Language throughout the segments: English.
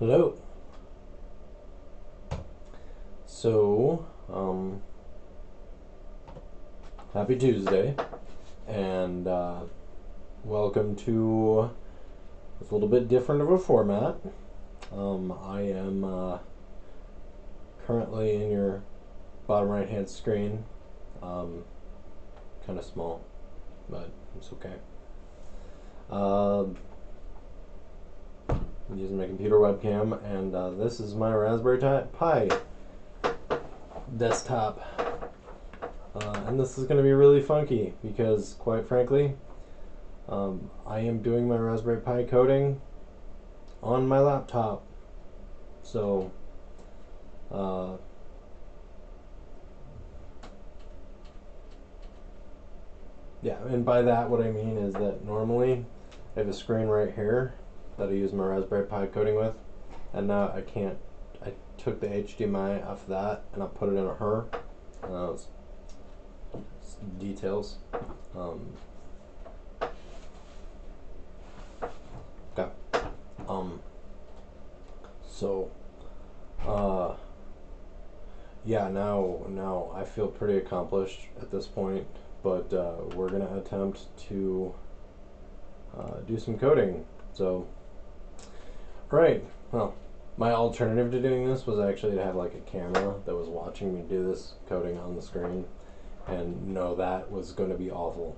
Hello. So, happy Tuesday, and welcome to this little bit different of a format. I am currently in your bottom right hand screen, kind of small, but it's okay. I'm using my computer webcam, and this is my Raspberry Pi desktop. And this is going to be really funky because, quite frankly, I am doing my Raspberry Pi coding on my laptop. So, yeah, and by that what I mean is that normally I have a screen right here that I use my Raspberry Pi coding with, and now I can't. I took the HDMI off that and I put it in a her. Details. Okay. So, yeah. Now I feel pretty accomplished at this point, but we're gonna attempt to do some coding. So, right. Well, my alternative to doing this was actually to have like a camera that was watching me do this coding on the screen, and no, that was going to be awful.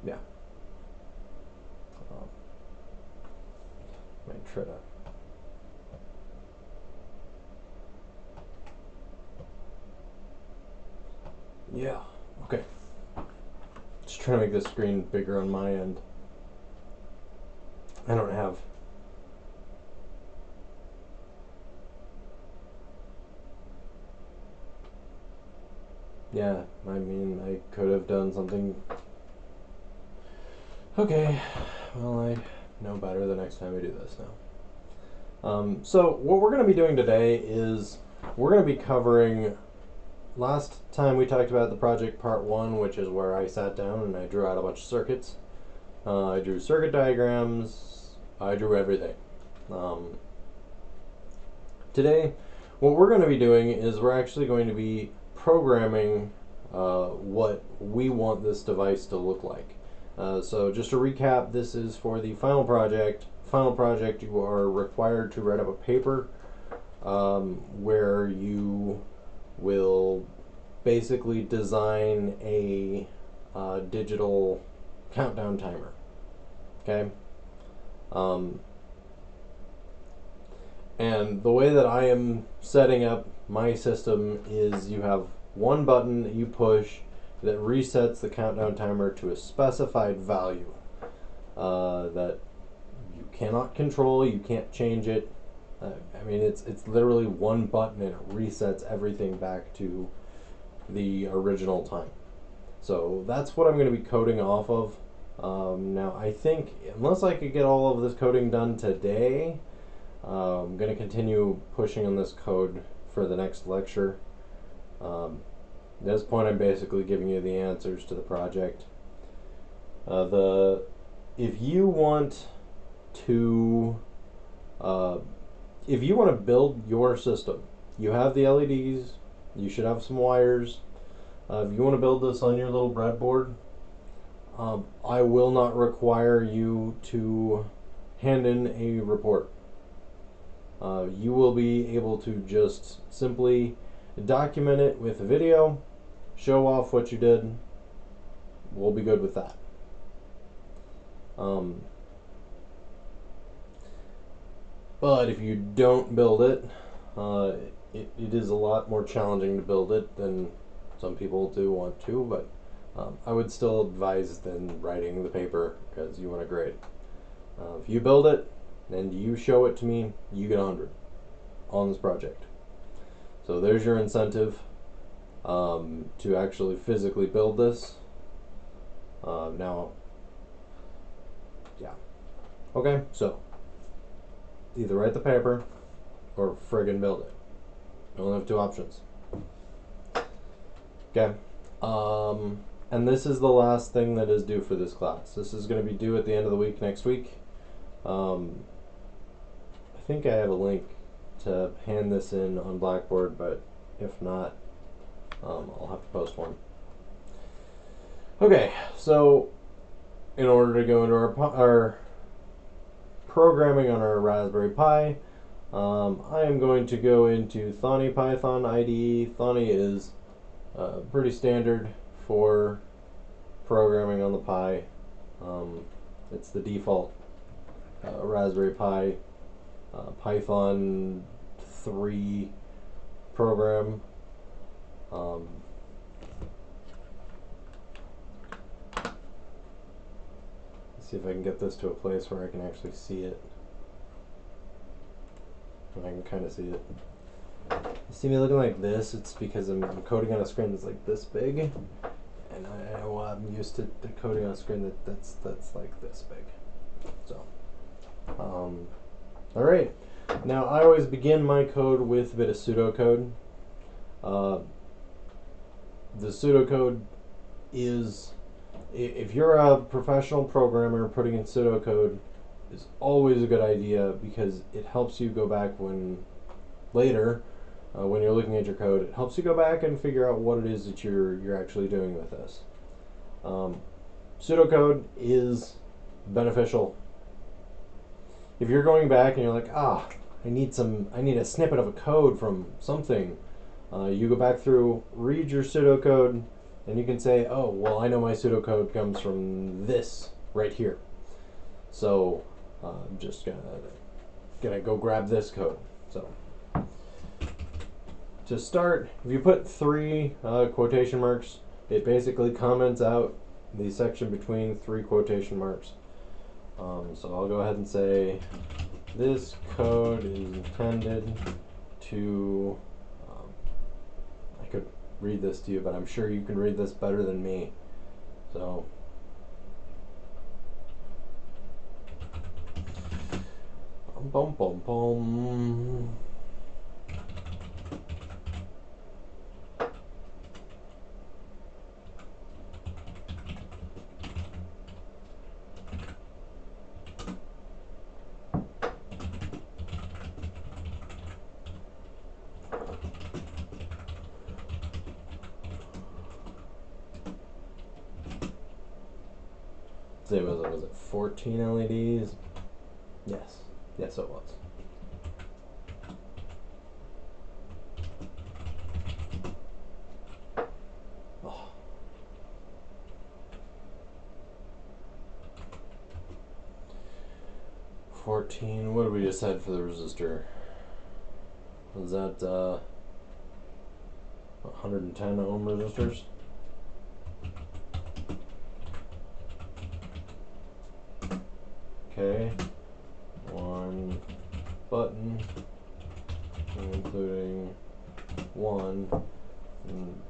Yeah. Might try to. Yeah. Okay. Just trying to make the screen bigger on my end. I don't have. Yeah, I mean, I could have done something. Okay, well, I know better the next time I do this now. So, what we're going to be doing today is we're going to be covering. Last time we talked about the project part 1, which is where I sat down and I drew out a bunch of circuits. I drew circuit diagrams, I drew everything. Today, what we're going to be doing is we're actually going to be programming what we want this device to look like. So just to recap, this is for the final project. Final project, you are required to write up a paper where you will basically design a digital countdown timer. Okay? And the way that I am setting up my system is you have one button that you push that resets the countdown timer to a specified value that you cannot control, you can't change it. I mean, it's literally one button and it resets everything back to the original time. So that's what I'm going to be coding off of. Now, I think unless I could get all of this coding done today, I'm going to continue pushing on this code for the next lecture. At this point, I'm basically giving you the answers to the project. If you want to build your system, you have the LEDs, you should have some wires. If you want to build this on your little breadboard, I will not require you to hand in a report. You will be able to just simply document it with a video, show off what you did. We'll be good with that. But if you don't build it, it is a lot more challenging to build it than some people do want to, but I would still advise then writing the paper because you want to grade. If you build it and you show it to me, you get 100 on this project. So there's your incentive to actually physically build this. Now, yeah. Okay, so either write the paper or friggin' build it. You only have two options. Okay. And this is the last thing that is due for this class. This is going to be due at the end of the week next week. I think I have a link to hand this in on Blackboard, but if not, I'll have to post one. Okay, so in order to go into our programming on our Raspberry Pi, I am going to go into Thonny Python IDE. Thonny is pretty standard for programming on the Pi. It's the default Raspberry Pi Python 3 program. Let's see if I can get this to a place where I can actually see it. And I can kind of see it. You see me looking like this? It's because I'm coding on a screen that's like this big, and I'm used to coding on a screen that's like this big. So, all right. Now I always begin my code with a bit of pseudocode. The pseudocode is, if you're a professional programmer, putting in pseudocode is always a good idea because it helps you go back later when you're looking at your code. It helps you go back and figure out what it is that you're actually doing with this. Pseudocode is beneficial. If you're going back and you're like, I need a snippet of a code from something, you go back through, read your pseudocode, and you can say, oh, well, I know my pseudocode comes from this right here. So I'm just gonna go grab this code. So to start, if you put 3 quotation marks, it basically comments out the section between 3 quotation marks. So I'll go ahead and say this code is intended to, I could read this to you, but I'm sure you can read this better than me. So bum bum bum. Say, was it 14 LEDs? Yes. Yes, it was. Oh. 14, what did we decide for the resistor? Was that 110 ohm resistors? Okay, 1 button, including 1, and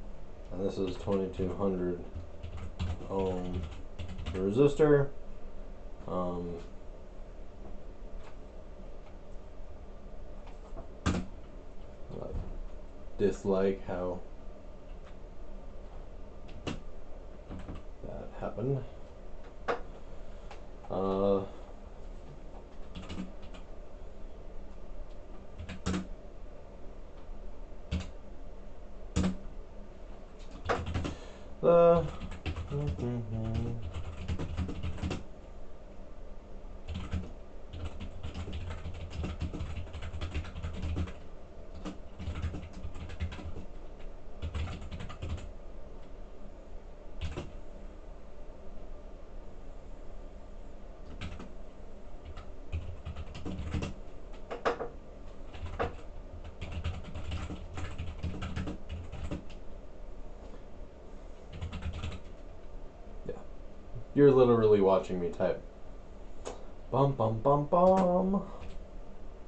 this is 2200 ohm resistor. Dislike how that happened. You're literally watching me type. Bum bum bum bum.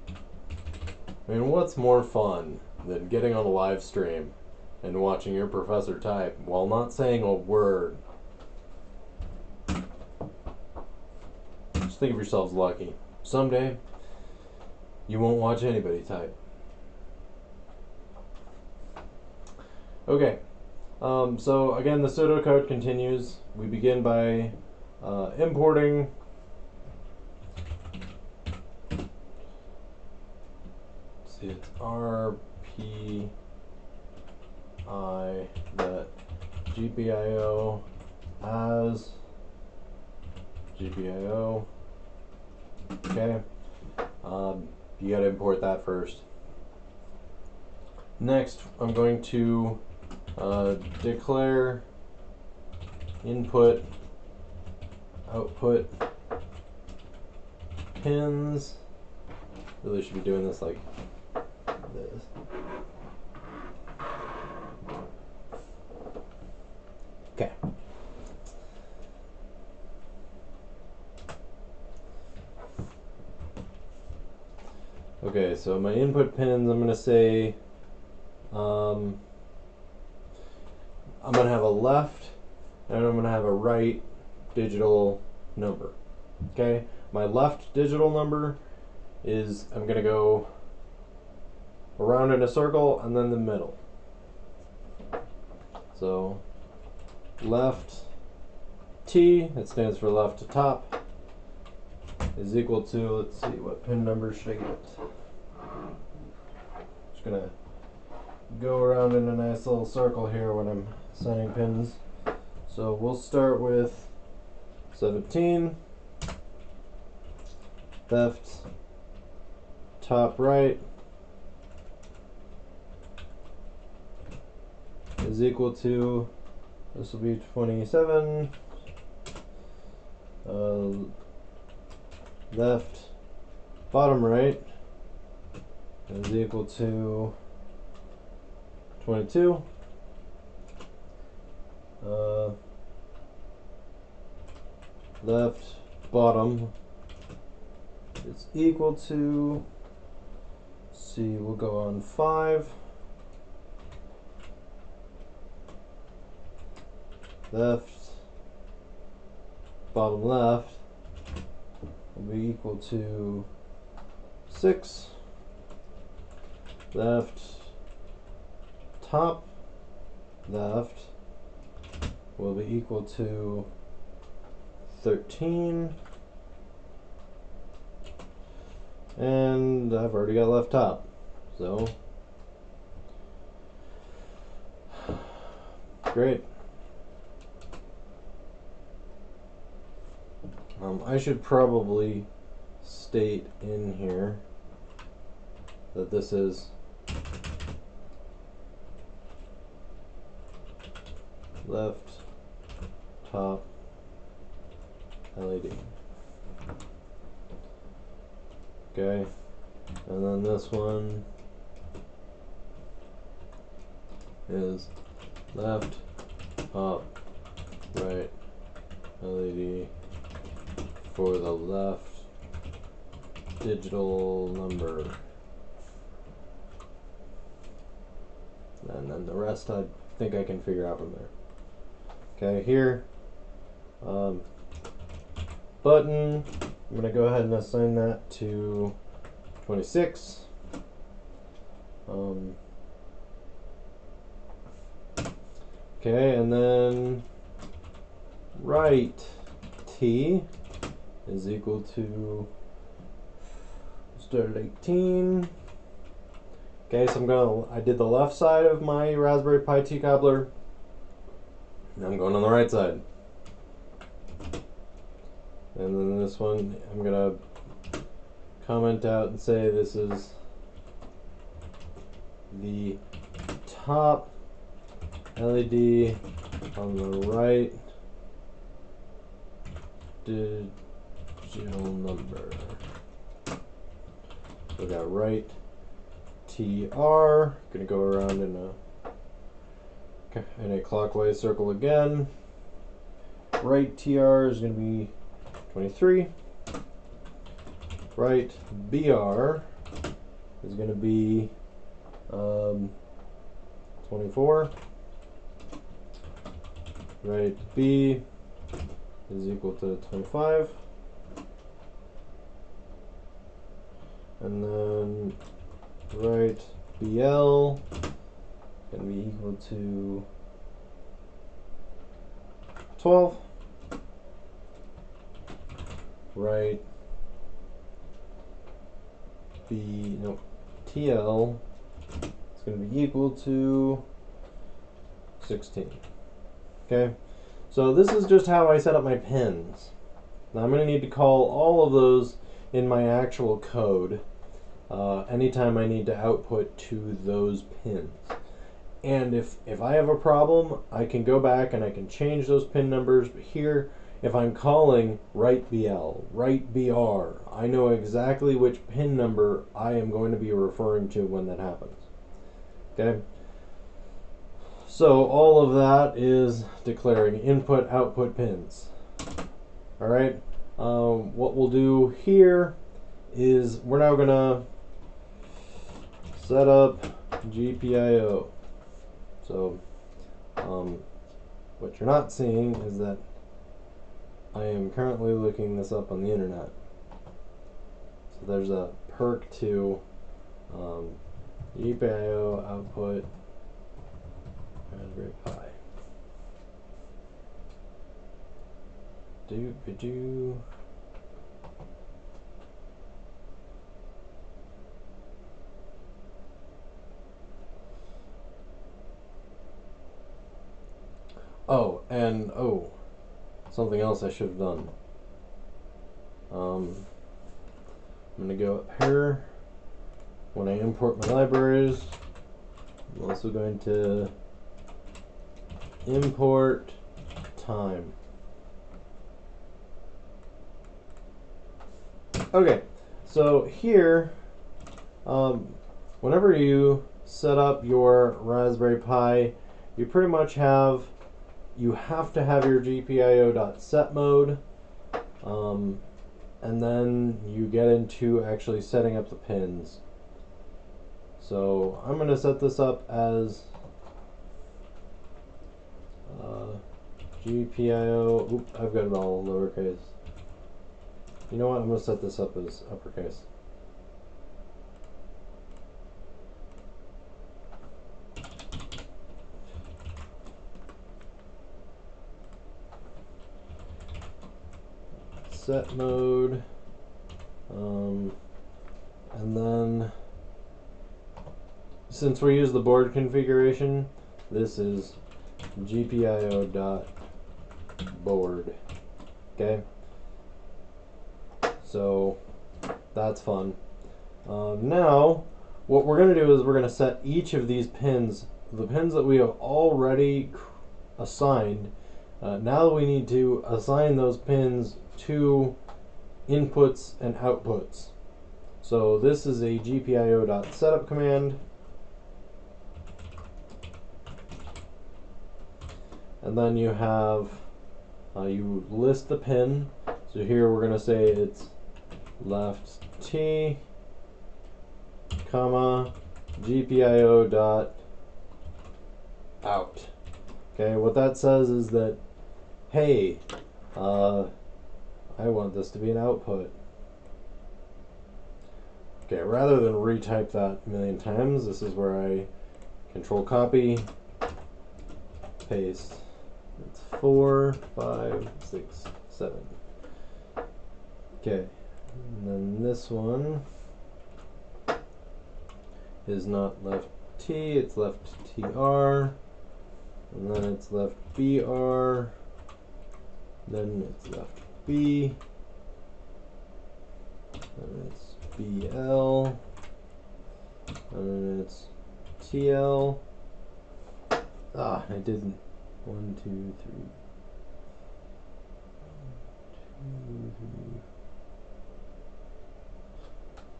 I mean, what's more fun than getting on a live stream and watching your professor type while not saying a word? Just think of yourselves lucky. Someday, you won't watch anybody type. Okay. So again, the pseudocode continues. We begin by importing it's RPI that GPIO as GPIO. Okay, you got to import that first. Next, I'm going to declare input output pins. Really should be doing this like this. Okay. Okay, so my input pins, I'm going to say I'm going to have a left and I'm going to have a right digital number. Okay, my left digital number is I'm going to go around in a circle and then the middle. So left T, that stands for left to top, is equal to, let's see, what pin number should I get? Just going to go around in a nice little circle here when I'm assigning pins. So we'll start with 17, left, top right is equal to, this will be 27, left, bottom right is equal to 22. Left bottom is equal to, let's see, we'll go on 5. Left bottom left will be equal to 6. Left top left will be equal to 13, and I've already got left top, so great. I should probably state in here that this is left top LED. Okay, and then this one is left top right LED for the left digital number, and then the rest I think I can figure out from there. Okay, here button, I'm going to go ahead and assign that to 26. Okay, and then right T is equal to, start at 18. Okay, so I did the left side of my Raspberry Pi T cobbler. Now I'm going on the right side. And then this one, I'm going to comment out and say this is the top LED on the right digital number. So we got right TR, gonna go around in a clockwise circle again. Right TR is gonna be 23. Right BR is gonna be 24. Right B is equal to 25. And then right BL can be equal to 12. Write TL is going to be equal to 16. Okay, so this is just how I set up my pins. Now I'm going to need to call all of those in my actual code anytime I need to output to those pins. And if I have a problem, I can go back and I can change those pin numbers. But here, if I'm calling write BL, write BR, I know exactly which pin number I am going to be referring to when that happens. Okay? So all of that is declaring input, output pins. All right? What we'll do here is we're now going to set up GPIO. So what you're not seeing is that I am currently looking this up on the internet. So there's a perk to GPIO output Raspberry Pi. Do. Oh, and something else I should have done. I'm going to go up here. When I import my libraries, I'm also going to import time. Okay, so here, whenever you set up your Raspberry Pi, you pretty much have to have your GPIO.set mode, and then you get into actually setting up the pins. So I'm going to set this up as GPIO. Oop, I've got it all lowercase. You know what? I'm going to set this up as uppercase. Set mode, and then since we use the board configuration, this is GPIO.board. Okay, so that's fun. Now what we're going to do is we're going to set each of these pins, the pins that we have already assigned. Now we need to assign those pins to inputs and outputs. So this is a GPIO.setup command, and then you have you list the pin. So here we're going to say it's left T, comma GPIO.out. Okay, what that says is that, hey, I want this to be an output. Okay, rather than retype that a million times, this is where I control copy, paste. It's 4, 5, 6, 7. Okay, and then this one is not left T, it's left TR, and then it's left BR, then it's left B, and it's BL, and then it's TL. Ah, I didn't. 1, 2, 3. 1, 2,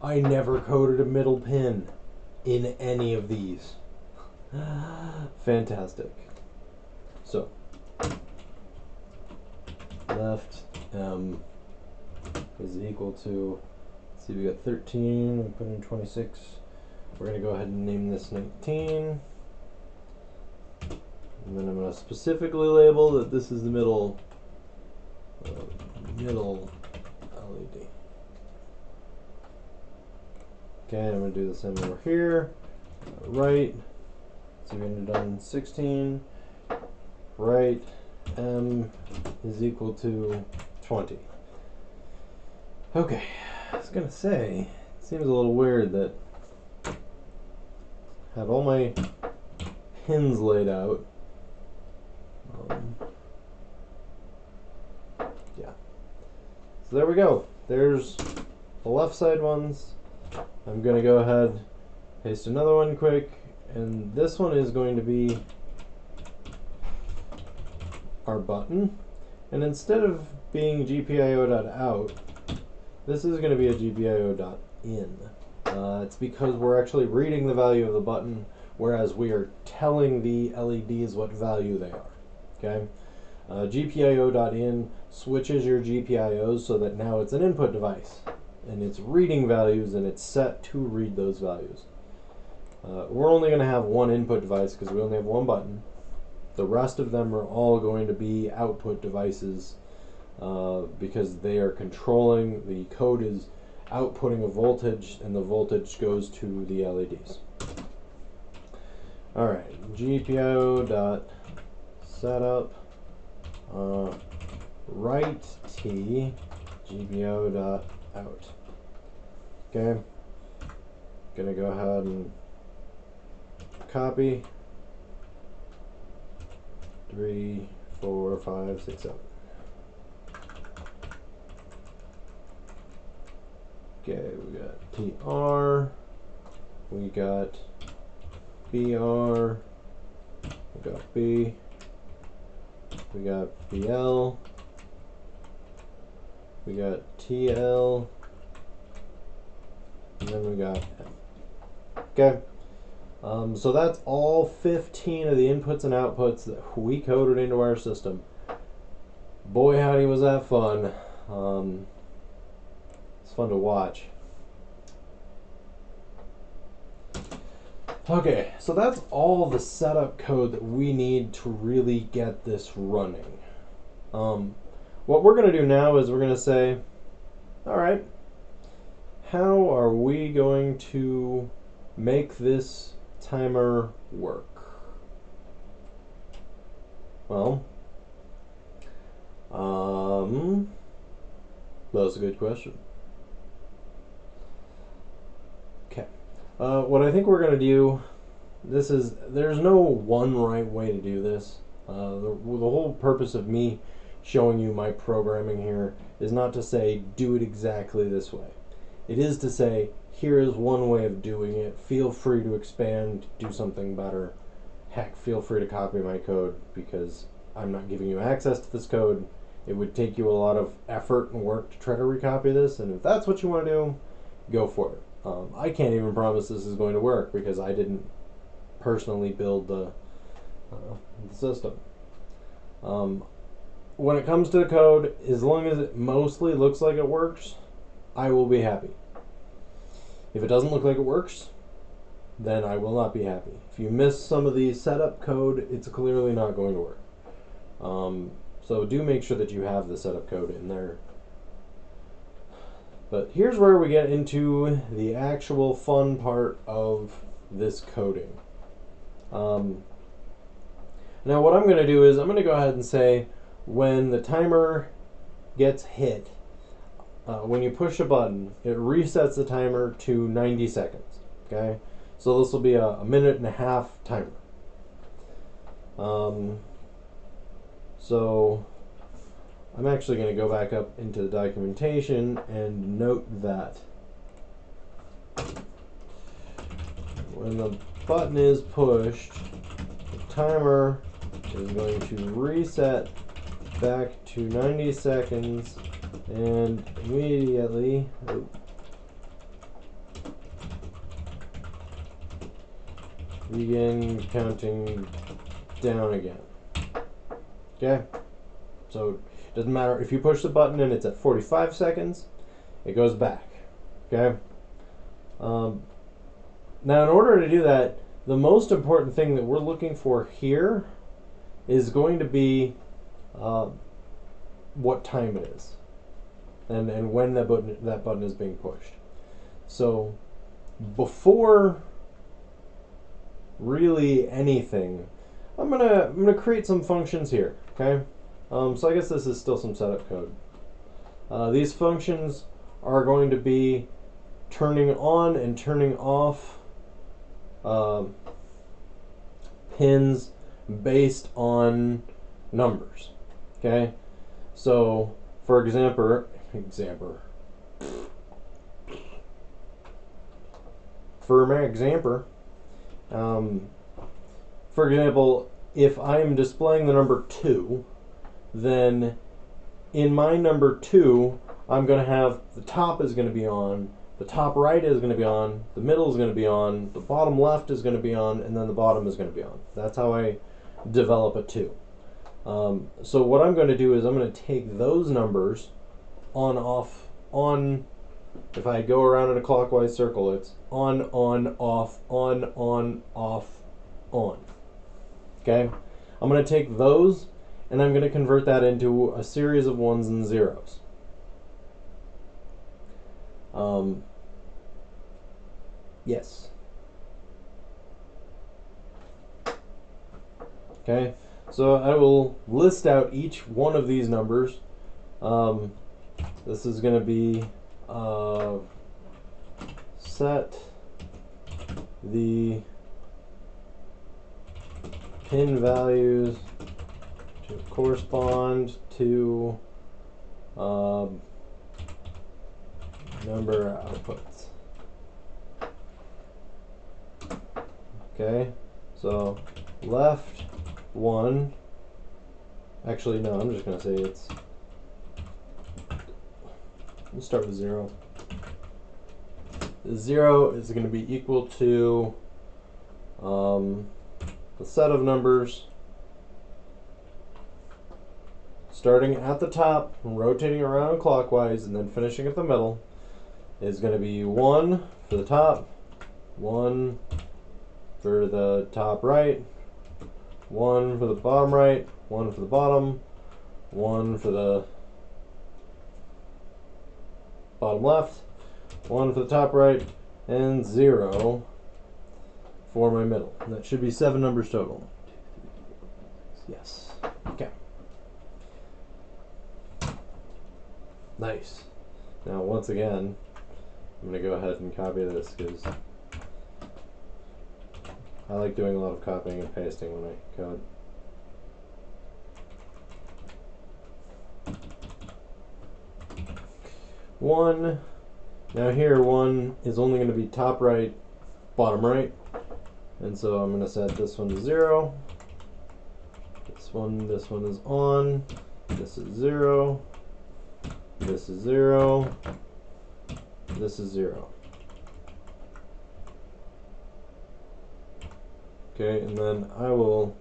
3. I never coded a middle pin in any of these. Fantastic. So, left M is equal to, let's see, we got 13, we put in 26. We're going to go ahead and name this 19. And then I'm going to specifically label that this is the middle LED. Okay, I'm going to do the same over here. Right. So we're going to do done 16. Right. m is equal to 20. Okay, I was gonna say, it seems a little weird that I have all my pins laid out. Yeah. So there we go. There's the left side ones. I'm gonna go ahead, paste another one quick, and this one is going to be our button. And instead of being GPIO.out, this is going to be a GPIO.in. It's because we're actually reading the value of the button, whereas we are telling the LEDs what value they are. Okay? GPIO.in switches your GPIOs so that now it's an input device, and it's reading values, and it's set to read those values. We're only going to have one input device because we only have one button. The rest of them are all going to be output devices because they are controlling, the code is outputting a voltage, and the voltage goes to the LEDs. Alright, GPIO.Setup write T GPIO.out. Okay, gonna go ahead and copy 3, 4, 5, 6, 7. Okay, we got TR, we got BR, we got B, we got BL, we got TL, and then we got M. Okay. So that's all 15 of the inputs and outputs that we coded into our system. Boy, howdy, was that fun. It's fun to watch. Okay, so that's all the setup code that we need to really get this running. What we're going to do now is we're going to say, all right, how are we going to make this timer work? Well, that's a good question. Okay, what I think we're going to do, there's no one right way to do this. The whole purpose of me showing you my programming here is not to say do it exactly this way. It is to say, here is one way of doing it. Feel free to expand, do something better. Heck, feel free to copy my code because I'm not giving you access to this code. It would take you a lot of effort and work to try to recopy this, and if that's what you want to do, go for it. I can't even promise this is going to work because I didn't personally build the system. When it comes to the code, as long as it mostly looks like it works, I will be happy. If it doesn't look like it works, then I will not be happy. If you miss some of the setup code, it's clearly not going to work. So do make sure that you have the setup code in there. But here's where we get into the actual fun part of this coding. Now what I'm going to do is I'm going to go ahead and say when the timer gets hit, when you push a button, it resets the timer to 90 seconds. Okay, so this will be a 1.5-minute timer. So I'm actually going to go back up into the documentation and note that when the button is pushed, the timer is going to reset back to 90 seconds and immediately begin counting down again. Okay, so it doesn't matter if you push the button and it's at 45 seconds, it goes back. Okay, now in order to do that, the most important thing that we're looking for here is going to be what time it is and when that button is being pushed. So before really anything, I'm gonna create some functions here. Okay, so I guess this is still some setup code. These functions are going to be turning on and turning off pins based on numbers. Okay, so for example, if I am displaying the number 2, then in my number 2, I'm going to have the top is going to be on, the top right is going to be on, the middle is going to be on, the bottom left is going to be on, and then the bottom is going to be on. That's how I develop a 2. So what I'm going to do is I'm going to take those numbers on, off, on. If I go around in a clockwise circle, it's on, off, on, off, on. Okay? I'm going to take those and I'm going to convert that into a series of 1s and 0s. Yes. Okay, so I will list out each one of these numbers. This is going to be set the pin values to correspond to number outputs. Okay, so left 1. Actually, no, I'm just going to say it's. Let's start with 0. 0 is going to be equal to the set of numbers starting at the top, rotating around clockwise, and then finishing at the middle is going to be 1 for the top, 1 for the top right, 1 for the bottom right, 1 for the bottom, 1 for the bottom left, 1 for the top right, and 0 for my middle. And that should be 7 numbers total. Yes. Okay. Nice. Now once again, I'm going to go ahead and copy this because I like doing a lot of copying and pasting when I code. One. Now here 1 is only going to be top right, bottom right. And so I'm going to set this one to 0. This one is on. This is 0. This is 0. This is 0. Okay, and then I'm going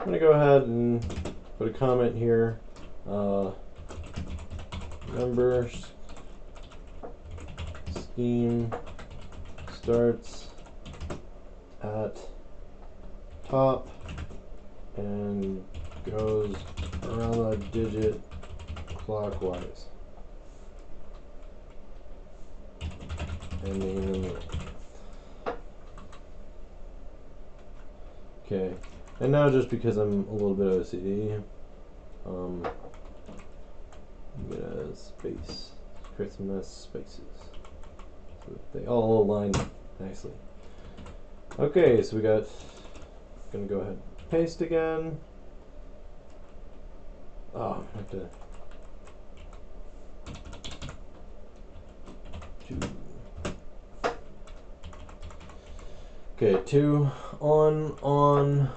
to go ahead and put a comment here. Number scheme starts at top and goes around the digit clockwise. Ending in the middle. Okay, and now just because I'm a little bit OCD, I'm gonna create some nice spaces so that they all align nicely. Okay, so gonna go ahead and paste again. Oh, I have to. 2. Okay, 2 on,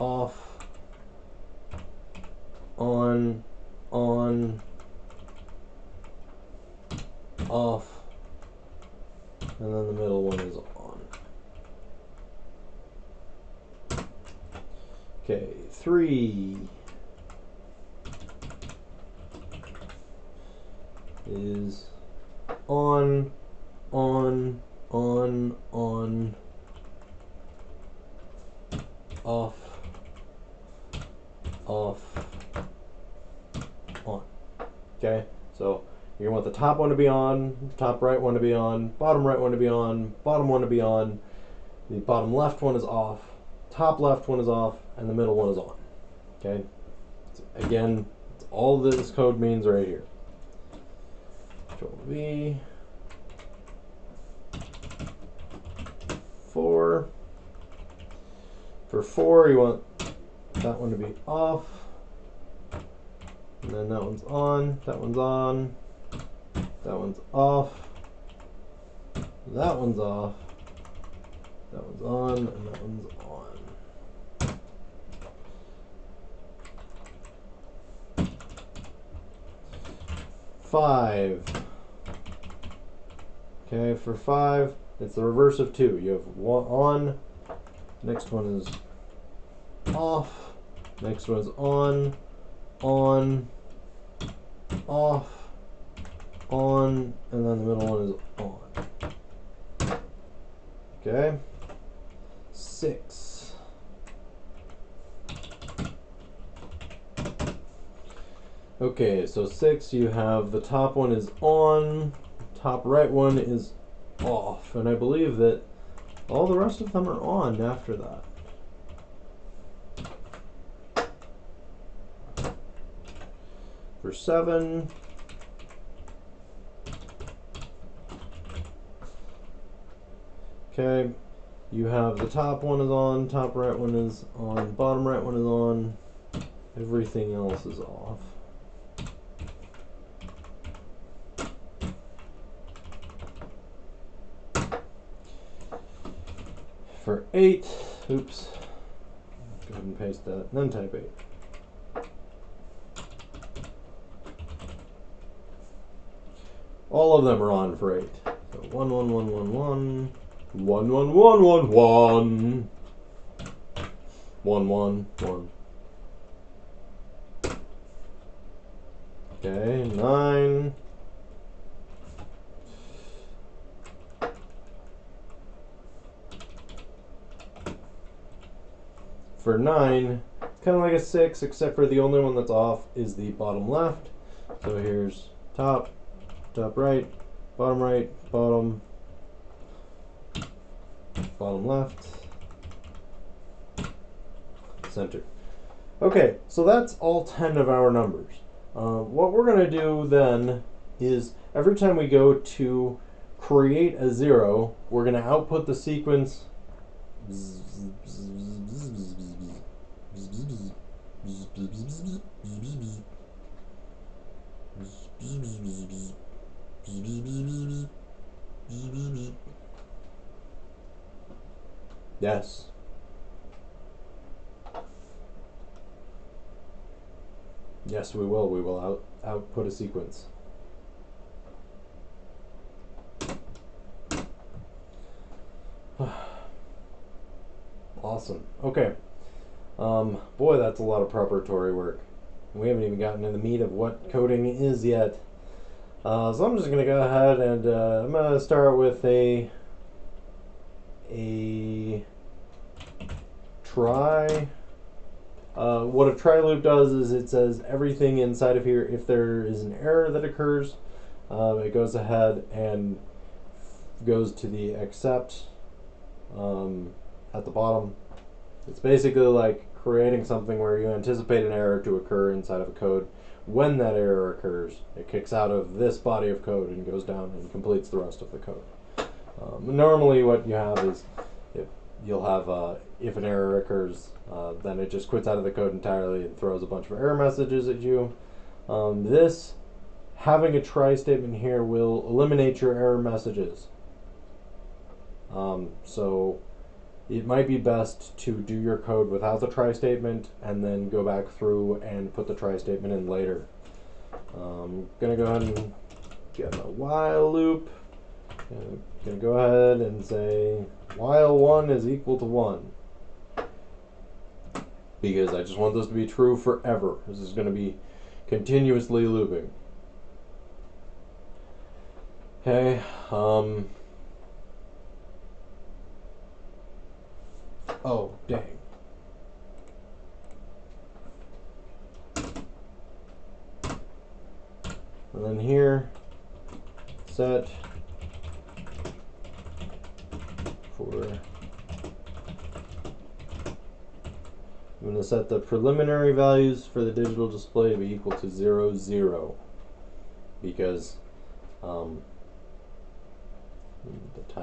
off, on, off, and then the middle one is on. Okay, 3 is on, off, on. Okay, so you want the top one to be on, top right one to be on, bottom right one to be on, bottom one to be on, the bottom left one is off, top left one is off, and the middle one is on. Okay, again, all this code means right here. Control V, 4. For 4, you want that one to be off, and then that one's on, that one's on, that one's off, that one's off, that one's on, and that one's on. Five. Okay, for 5, it's the reverse of 2. You have one on, next one is off, next one is on, off, on, and then the middle one is on. Okay, 6. Okay, so 6, you have the top one is on, top right one is off, and I believe that all the rest of them are on after that. For 7, okay, you have the top one is on, top right one is on, bottom right one is on, everything else is off. For 8, oops, go ahead and paste that, and then type 8. All of them are on for 8. So 1, 1, 1, 1, 1, 1, 1, 1, 1, 1, 1, 1, 1. Okay, 9. For 9, kind of like a 6, except for the only one that's off is the bottom left. So here's top, top right, bottom, bottom left, center. Okay, so that's all 10 of our numbers. What we're going to do then is every time we go to create a 0, we're going to output the sequence Yes. Yes, we will. We will output a sequence. Awesome. Okay. Boy, that's a lot of preparatory work. We haven't even gotten into the meat of what coding is yet. So I'm just going to go ahead and I'm going to start with a try. What a try loop does is it says everything inside of here. If there is an error that occurs, it goes ahead and goes to the except at the bottom. It's basically like creating something where you anticipate an error to occur inside of a code. When that error occurs, it kicks out of this body of code and goes down and completes the rest of the code. Normally what you have is you'll have if an error occurs, then it just quits out of the code entirely and throws a bunch of error messages at you. This having a try statement here will eliminate your error messages. So it might be best to do your code without the try statement and then go back through and put the try statement in later. I'm gonna go ahead and get a while loop. I'm gonna go ahead and say while 1 is equal to 1, because I just want this to be true forever. This is going to be continuously looping. Okay. Oh, dang. And then here, set for I'm going to set the preliminary values for the digital display to be equal to 0, 0, because I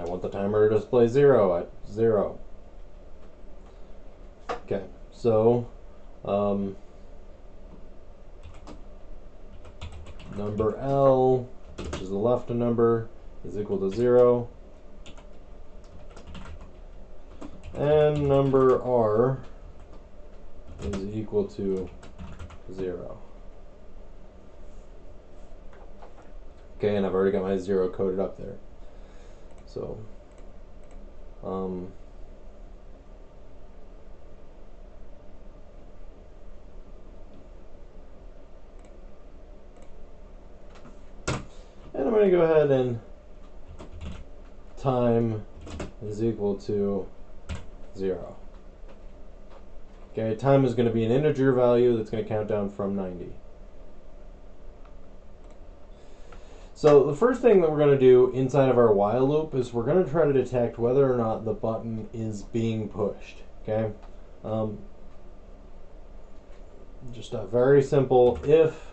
want the timer to display 0 at 0. Okay, so number L, which is the left number, is equal to 0. And number R is equal to 0. Okay, and I've already got my 0 coded up there. So, and I'm going to go ahead and time is equal to 0. Okay, time is going to be an integer value that's going to count down from 90. So the first thing that we're going to do inside of our while loop is we're going to try to detect whether or not the button is being pushed. Okay, just a very simple if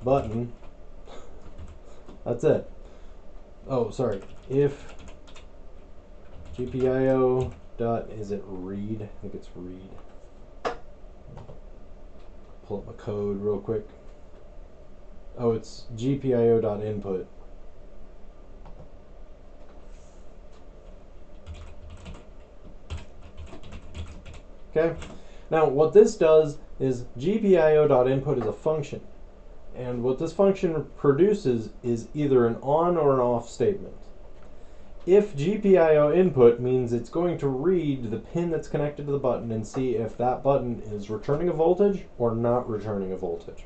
button. That's it. Oh, sorry. If GPIO dot, is it read? I think it's read. Pull up my code real quick. Oh, it's GPIO dot input. Okay. Now, what this does is GPIO dot input is a function, and what this function produces is either an on or an off statement. If GPIO input means it's going to read the pin that's connected to the button and see if that button is returning a voltage or not returning a voltage.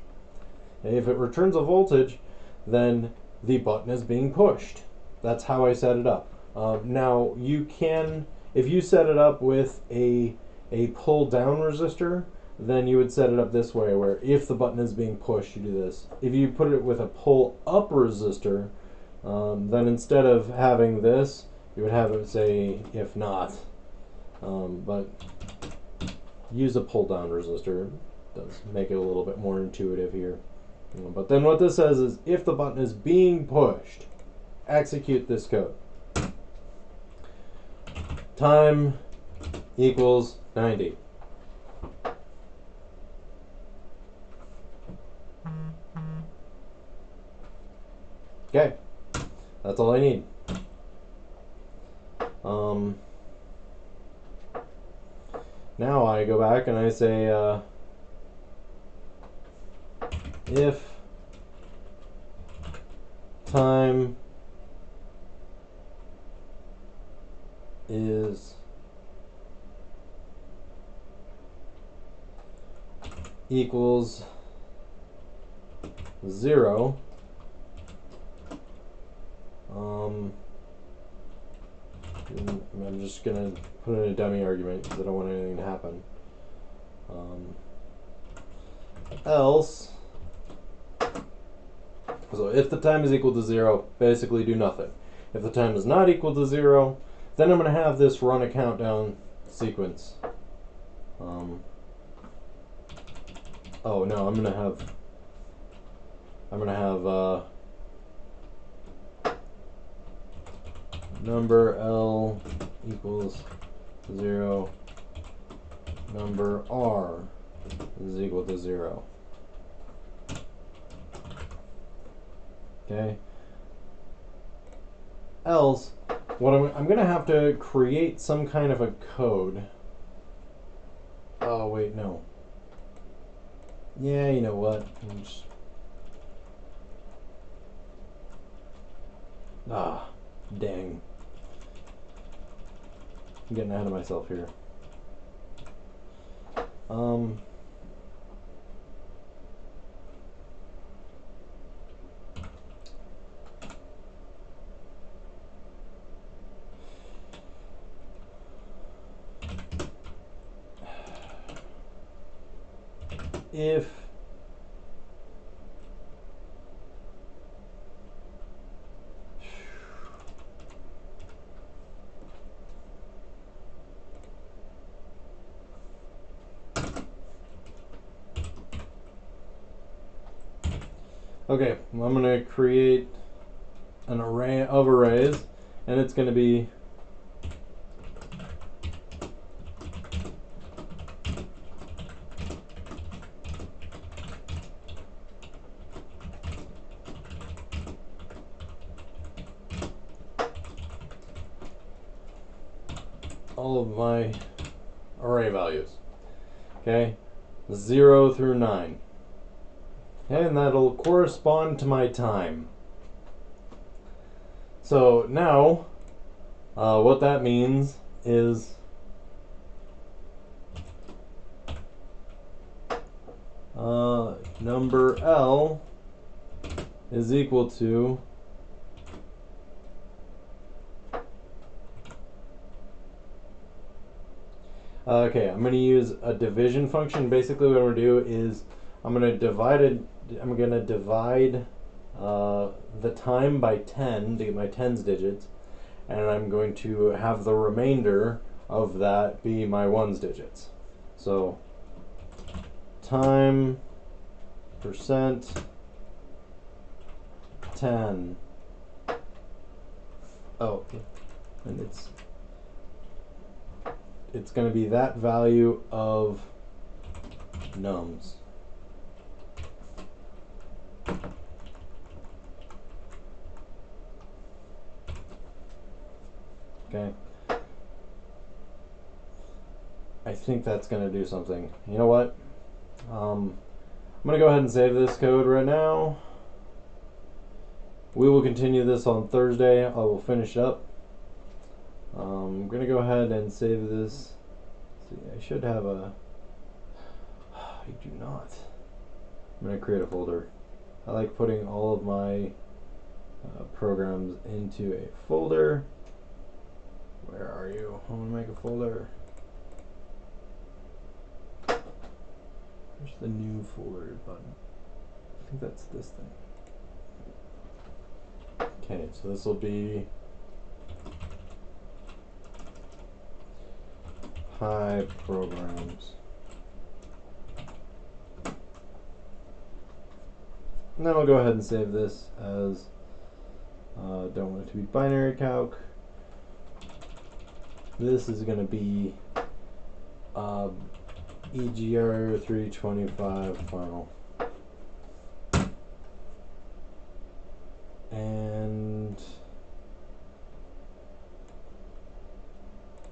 And if it returns a voltage, then the button is being pushed. That's how I set it up. Now you can, if you set it up with a pull down resistor, then you would set it up this way, where if the button is being pushed, you do this. If you put it with a pull up resistor, then instead of having this, you would have it say if not. But use a pull down resistor. It does make it a little bit more intuitive here. But then what this says is if the button is being pushed, execute this code. Time equals 90. Okay, that's all I need. Now I go back and I say if time is equals 0, I'm just going to put in a dummy argument because I don't want anything to happen. Else, so if the time is equal to 0, basically do nothing. If the time is not equal to 0, then I'm going to have this run a countdown sequence. Oh no, I'm going to have number L equals 0, number R is equal to 0. Okay. Else, what I'm going to have to create some kind of a code. Oh wait, no. Yeah, you know what? Dang. I'm getting ahead of myself here. Okay, I'm going to create an array of arrays, and it's going to be all of my array values. Okay, 0 through 9. Okay, and that'll correspond to my time. So now, what that means is number L is equal to okay, I'm going to use a division function. Basically what I'm going to do is I'm going to divide the time by 10 to get my tens digits, and I'm going to have the remainder of that be my ones digits. So time percent 10. Oh, and it's going to be that value of nums. Okay. I think that's going to do something. You know what? I'm going to go ahead and save this code right now. We will continue this on Thursday. I will finish up. I'm going to go ahead and save this. See, I should have a... I do not. I'm going to create a folder. I like putting all of my programs into a folder. Where are you? I want to make a folder. Where's the new folder button? I think that's this thing. Okay, so this will be Pi programs. And then I'll go ahead and save this as don't want it to be binary calc. This is going to be EGR325 final. And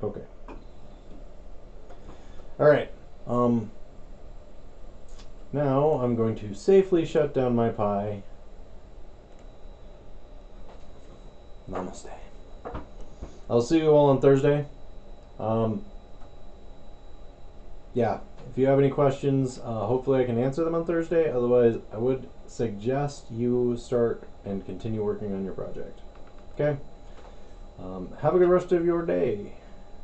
okay. All right. Now I'm going to safely shut down my Pi. Namaste. I'll see you all on Thursday. Yeah, if you have any questions, hopefully I can answer them on Thursday. Otherwise, I would suggest you start and continue working on your project. Okay? Have a good rest of your day.